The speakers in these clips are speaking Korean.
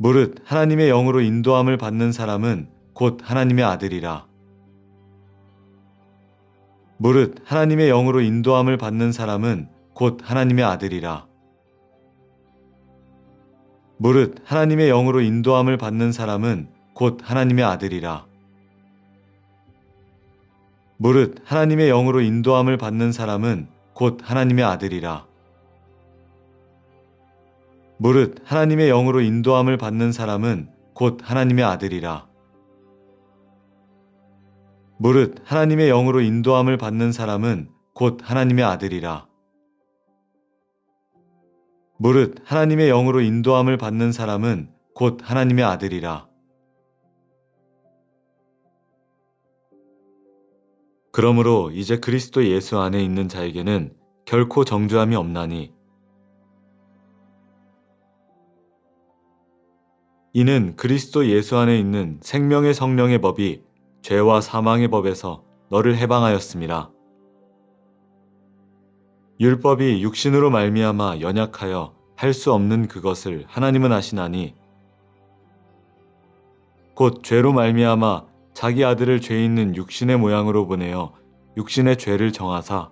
무릇 하나님의 영으로 인도함을 받는 사람은 곧 하나님의 아들이라. 무릇 하나님의 영으로 인도함을 받는 사람은 곧 하나님의 아들이라. 무릇 하나님의 영으로 인도함을 받는 사람은 곧 하나님의 아들이라. 무릇 하나님의 영으로 인도함을 받는 사람은 곧 하나님의 아들이라. 무릇 하나님의 영으로 인도함을 받는 사람은 곧 하나님의 아들이라. 무릇 하나님의 영으로 인도함을 받는 사람은 곧 하나님의 아들이라. 무릇 하나님의 영으로 인도함을 받는 사람은 곧 하나님의 아들이라. 그러므로 이제 그리스도 예수 안에 있는 자에게는 결코 정죄함이 없나니 이는 그리스도 예수 안에 있는 생명의 성령의 법이 죄와 사망의 법에서 너를 해방하였음이라. 율법이 육신으로 말미암아 연약하여 할 수 없는 그것을 하나님은 아시나니 곧 죄로 말미암아 자기 아들을 죄 있는 육신의 모양으로 보내어 육신의 죄를 정하사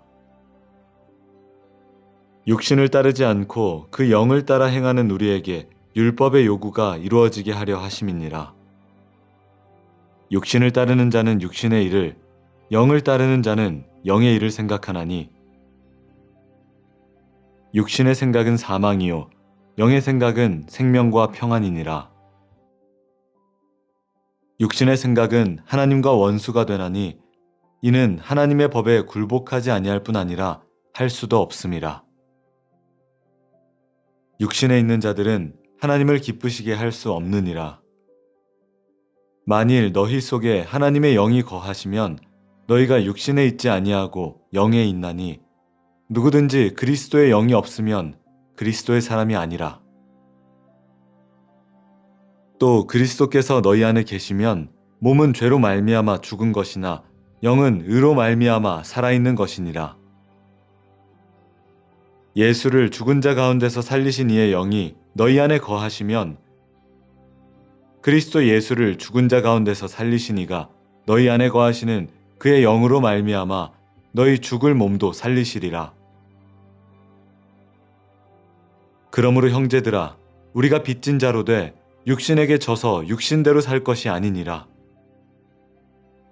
육신을 따르지 않고 그 영을 따라 행하는 우리에게 율법의 요구가 이루어지게 하려 하심이니라. 육신을 따르는 자는 육신의 일을, 영을 따르는 자는 영의 일을 생각하나니 육신의 생각은 사망이요 영의 생각은 생명과 평안이니라. 육신의 생각은 하나님과 원수가 되나니 이는 하나님의 법에 굴복하지 아니할 뿐 아니라 할 수도 없음이라. 육신에 있는 자들은 하나님을 기쁘시게 할 수 없느니라. 만일 너희 속에 하나님의 영이 거하시면 너희가 육신에 있지 아니하고 영에 있나니 누구든지 그리스도의 영이 없으면 그리스도의 사람이 아니라. 또 그리스도께서 너희 안에 계시면 몸은 죄로 말미암아 죽은 것이나 영은 의로 말미암아 살아있는 것이니라. 예수를 죽은 자 가운데서 살리신 이의 영이 너희 안에 거하시면 그리스도 예수를 죽은 자 가운데서 살리신 이가 너희 안에 거하시는 그의 영으로 말미암아 너희 죽을 몸도 살리시리라. 그러므로 형제들아 우리가 빚진 자로 돼 육신에게 져서 육신대로 살 것이 아니니라.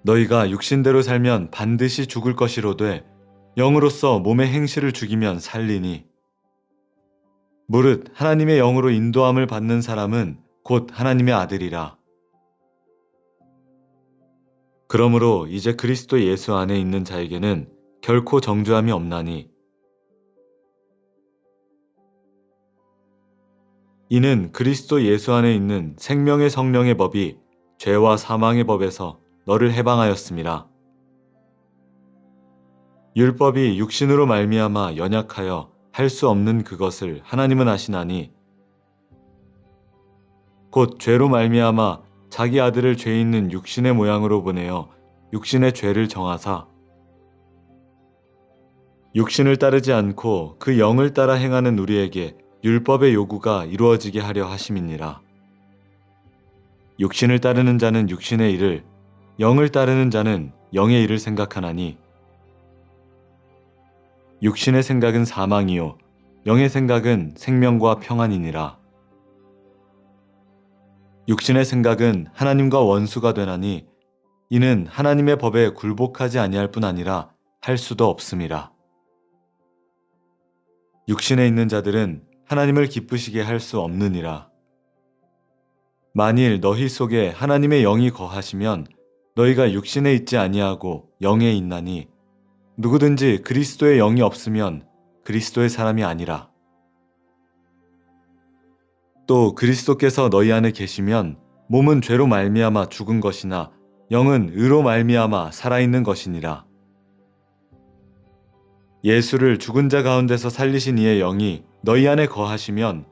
너희가 육신대로 살면 반드시 죽을 것이로되 영으로서 몸의 행실을 죽이면 살리니 무릇 하나님의 영으로 인도함을 받는 사람은 곧 하나님의 아들이라. 그러므로 이제 그리스도 예수 안에 있는 자에게는 결코 정죄함이 없나니 이는 그리스도 예수 안에 있는 생명의 성령의 법이 죄와 사망의 법에서 너를 해방하였음이라. 율법이 육신으로 말미암아 연약하여 할 수 없는 그것을 하나님은 아시나니 곧 죄로 말미암아 자기 아들을 죄 있는 육신의 모양으로 보내어 육신의 죄를 정하사 육신을 따르지 않고 그 영을 따라 행하는 우리에게 율법의 요구가 이루어지게 하려 하심이니라. 육신을 따르는 자는 육신의 일을, 영을 따르는 자는 영의 일을 생각하나니 육신의 생각은 사망이요 영의 생각은 생명과 평안이니라. 육신의 생각은 하나님과 원수가 되나니 이는 하나님의 법에 굴복하지 아니할 뿐 아니라 할 수도 없음이라. 육신에 있는 자들은 하나님을 기쁘시게 할 수 없느니라. 만일 너희 속에 하나님의 영이 거하시면 너희가 육신에 있지 아니하고 영에 있나니 누구든지 그리스도의 영이 없으면 그리스도의 사람이 아니라. 또 그리스도께서 너희 안에 계시면 몸은 죄로 말미암아 죽은 것이나 영은 의로 말미암아 살아있는 것이니라. 예수를 죽은 자 가운데서 살리신 이의 영이 너희 안에 거하시면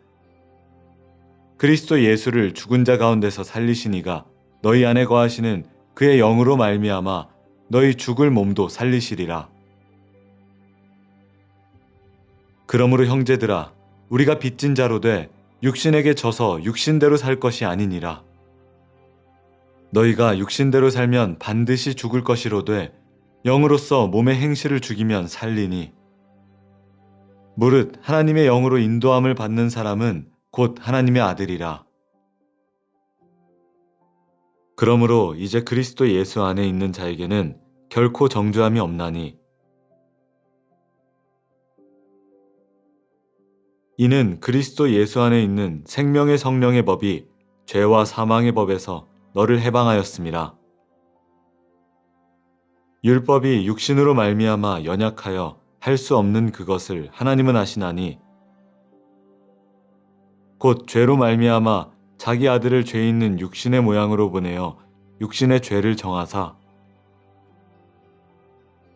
그리스도 예수를 죽은 자 가운데서 살리신 이가 너희 안에 거하시는 그의 영으로 말미암아 너희 죽을 몸도 살리시리라. 그러므로 형제들아 우리가 빚진 자로 돼 육신에게 져서 육신대로 살 것이 아니니라. 너희가 육신대로 살면 반드시 죽을 것이로되 영으로서 몸의 행실을 죽이면 살리니 무릇 하나님의 영으로 인도함을 받는 사람은 곧 하나님의 아들이라. 그러므로 이제 그리스도 예수 안에 있는 자에게는 결코 정죄함이 없나니 이는 그리스도 예수 안에 있는 생명의 성령의 법이 죄와 사망의 법에서 너를 해방하였음이라. 율법이 육신으로 말미암아 연약하여 할 수 없는 그것을 하나님은 아시나니 곧 죄로 말미암아 자기 아들을 죄 있는 육신의 모양으로 보내어 육신의 죄를 정하사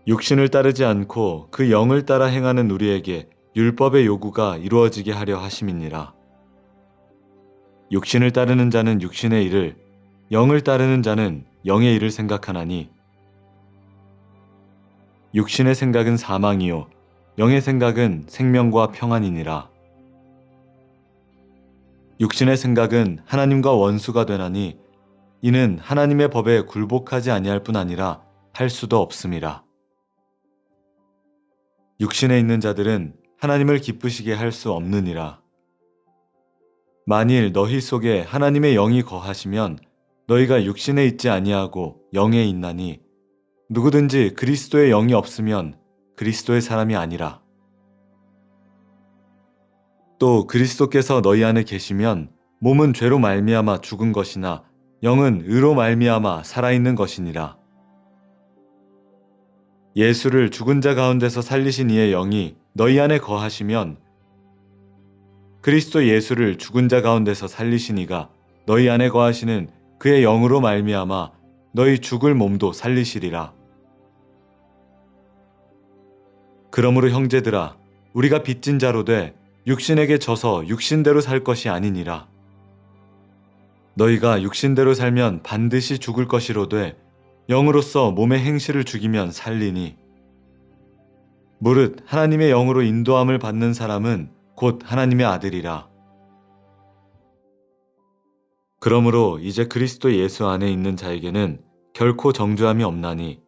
육신을 따르지 않고 그 영을 따라 행하는 우리에게 율법의 요구가 이루어지게 하려 하심이니라. 육신을 따르는 자는 육신의 일을, 영을 따르는 자는 영의 일을 생각하나니 육신의 생각은 사망이요 영의 생각은 생명과 평안이니라. 육신의 생각은 하나님과 원수가 되나니 이는 하나님의 법에 굴복하지 아니할 뿐 아니라 할 수도 없음이라. 육신에 있는 자들은 하나님을 기쁘시게 할 수 없느니라. 만일 너희 속에 하나님의 영이 거하시면 너희가 육신에 있지 아니하고 영에 있나니 누구든지 그리스도의 영이 없으면 그리스도의 사람이 아니라. 또 그리스도께서 너희 안에 계시면 몸은 죄로 말미암아 죽은 것이나 영은 의로 말미암아 살아있는 것이니라. 예수를 죽은 자 가운데서 살리신 이의 영이 너희 안에 거하시면 그리스도 예수를 죽은 자 가운데서 살리신 이가 너희 안에 거하시는 그의 영으로 말미암아 너희 죽을 몸도 살리시리라. 그러므로 형제들아 우리가 빚진 자로 돼 육신에게 져서 육신대로 살 것이 아니니라. 너희가 육신대로 살면 반드시 죽을 것이로되 영으로서 몸의 행실을 죽이면 살리니 무릇 하나님의 영으로 인도함을 받는 사람은 곧 하나님의 아들이라. 그러므로 이제 그리스도 예수 안에 있는 자에게는 결코 정죄함이 없나니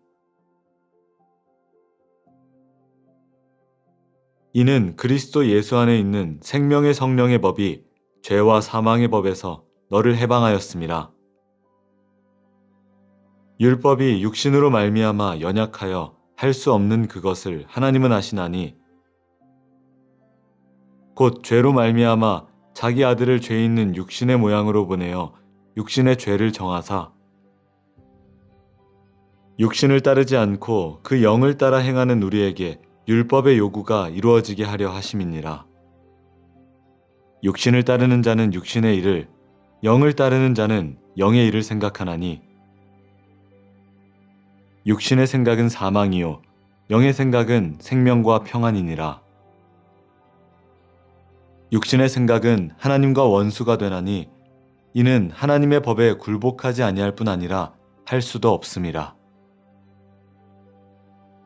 이는 그리스도 예수 안에 있는 생명의 성령의 법이 죄와 사망의 법에서 너를 해방하였음이라. 율법이 육신으로 말미암아 연약하여 할 수 없는 그것을 하나님은 아시나니 곧 죄로 말미암아 자기 아들을 죄 있는 육신의 모양으로 보내어 육신의 죄를 정하사 육신을 따르지 않고 그 영을 따라 행하는 우리에게 율법의 요구가 이루어지게 하려 하심이니라. 육신을 따르는 자는 육신의 일을, 영을 따르는 자는 영의 일을 생각하나니 육신의 생각은 사망이요 영의 생각은 생명과 평안이니라. 육신의 생각은 하나님과 원수가 되나니 이는 하나님의 법에 굴복하지 아니할 뿐 아니라 할 수도 없음이라.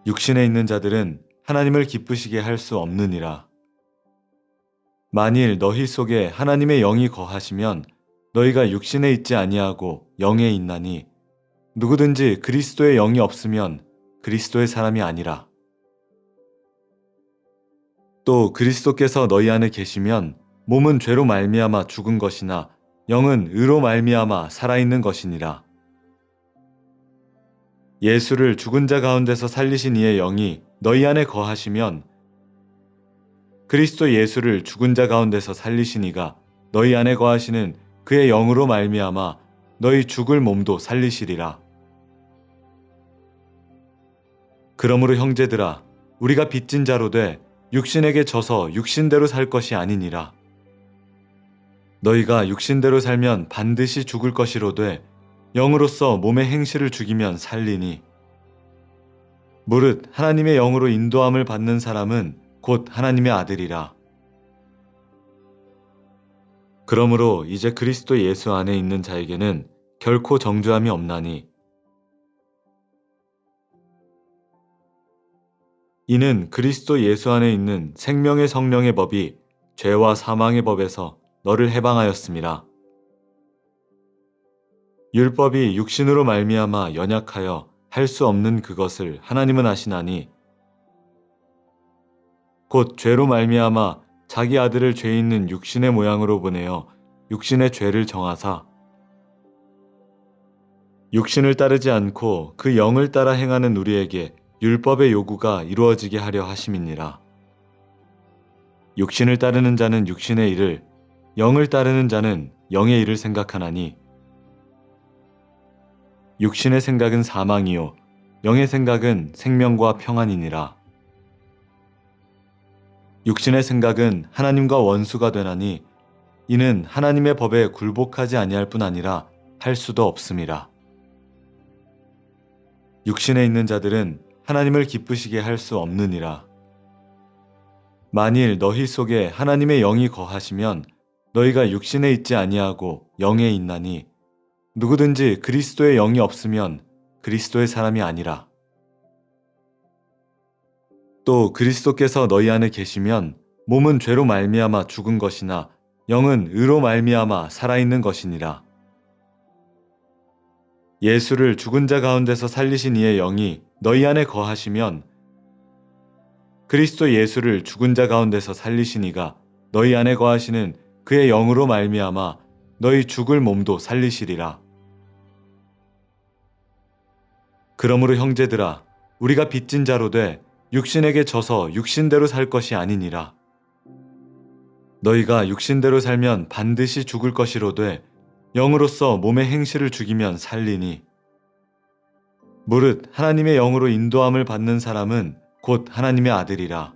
육신에 있는 자들은 하나님을 기쁘시게 할 수 없느니라. 만일 너희 속에 하나님의 영이 거하시면 너희가 육신에 있지 아니하고 영에 있나니 누구든지 그리스도의 영이 없으면 그리스도의 사람이 아니라. 또 그리스도께서 너희 안에 계시면 몸은 죄로 말미암아 죽은 것이나 영은 의로 말미암아 살아있는 것이니라. 예수를 죽은 자 가운데서 살리신 이의 영이 너희 안에 거하시면 그리스도 예수를 죽은 자 가운데서 살리신 이가 너희 안에 거하시는 그의 영으로 말미암아 너희 죽을 몸도 살리시리라. 그러므로 형제들아 우리가 빚진 자로 돼 육신에게 져서 육신대로 살 것이 아니니라. 너희가 육신대로 살면 반드시 죽을 것이로되 영으로서 몸의 행실을 죽이면 살리니 무릇 하나님의 영으로 인도함을 받는 사람은 곧 하나님의 아들이라. 그러므로 이제 그리스도 예수 안에 있는 자에게는 결코 정죄함이 없나니 이는 그리스도 예수 안에 있는 생명의 성령의 법이 죄와 사망의 법에서 너를 해방하였음이라. 율법이 육신으로 말미암아 연약하여 할 수 없는 그것을 하나님은 하시나니 곧 죄로 말미암아 자기 아들을 죄 있는 육신의 모양으로 보내어 육신의 죄를 정하사 육신을 따르지 않고 그 영을 따라 행하는 우리에게 율법의 요구가 이루어지게 하려 하심이니라. 육신을 따르는 자는 육신의 일을, 영을 따르는 자는 영의 일을 생각하나니 육신의 생각은 사망이요 영의 생각은 생명과 평안이니라. 육신의 생각은 하나님과 원수가 되나니 이는 하나님의 법에 굴복하지 아니할 뿐 아니라 할 수도 없음이라. 육신에 있는 자들은 하나님을 기쁘시게 할 수 없느니라. 만일 너희 속에 하나님의 영이 거하시면 너희가 육신에 있지 아니하고 영에 있나니 누구든지 그리스도의 영이 없으면 그리스도의 사람이 아니라. 또 그리스도께서 너희 안에 계시면 몸은 죄로 말미암아 죽은 것이나 영은 의로 말미암아 살아있는 것이니라. 예수를 죽은 자 가운데서 살리신 이의 영이 너희 안에 거하시면 그리스도 예수를 죽은 자 가운데서 살리신 이가 너희 안에 거하시는 그의 영으로 말미암아 너희 죽을 몸도 살리시리라. 그러므로 형제들아 우리가 빚진 자로 돼 육신에게 져서 육신대로 살 것이 아니니라. 너희가 육신대로 살면 반드시 죽을 것이로되 영으로서 몸의 행실을 죽이면 살리니 무릇 하나님의 영으로 인도함을 받는 사람은 곧 하나님의 아들이라.